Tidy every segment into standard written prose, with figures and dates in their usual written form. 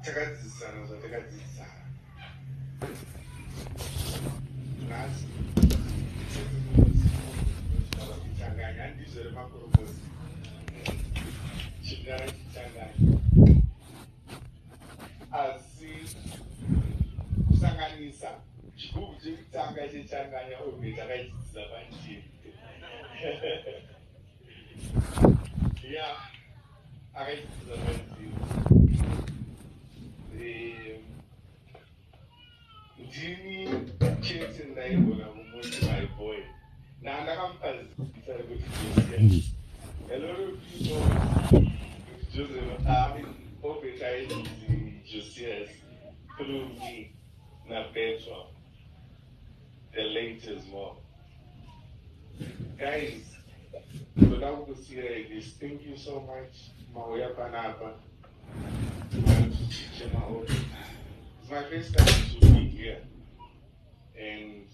takadzisana zvatakadzisana nhasi kuchanganya handizvo remakorombozi chingara chichanganya asi kusanganisa chigubu chekutanga chechanganya obve takachidzidza panjini ya akachidzidza panjini ndini chete ndaigona kumuti my boy naandakamupa zita rekuti Josiah. A lot of people Joseph Obert Ainge Josiah through me na Petra, the late as well. Guys, without to see this, thank you so much. Mauya Panapa. It's my first time to be here, and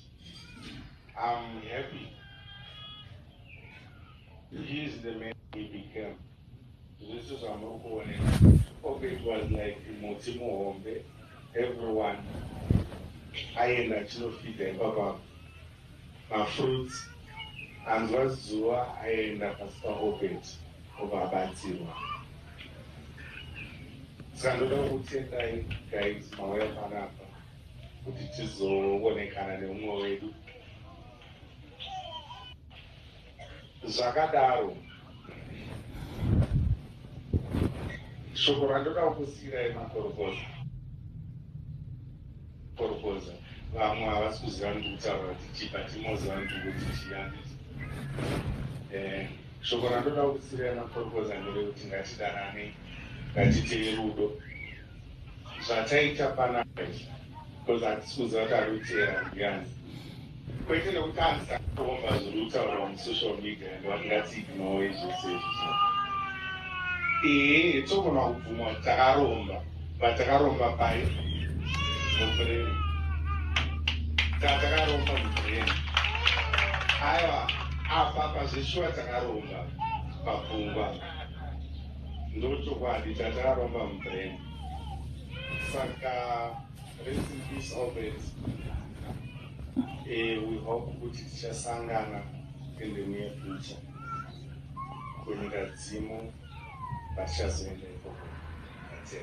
I'm happy. He is the man he became. This is our local one. Obert was like Motimo Hombe. Everyone, I end actually feed them about my fruits, and what's Zua, I end up as Obert over Batiwa. So I don't know who said that, guys, my way of an apple, but it is all when I can't know what I do. Zagadaro. Shokorando kusira emakorokota. Korokota. Vamwe havasikuziva ndikutaura kuti chipati moziva ndikuti chiyani. Shoko randoda kusira emakorokota nderekuti ngatidanane, ngatiteye rudo. Zvataita panapa, because hatikuziva kuti ari kutera ndiani. Kwete nekuti handisakaomba zviri kutaurwa musocial media ndingati ignore zvese izvi. Togona kubvuma kuti takaromba, vatakaromba pai mubreni. Takaromba mubreni. Aiwa, apa pazveshuwa takaromba papfungwa. Ndochokwadi takaromba mubreni. Saka, rest in peace Obert. We hope kuti tichasangana in the near future. Kunyika dzimu, vachazoenda ikoko. That's it.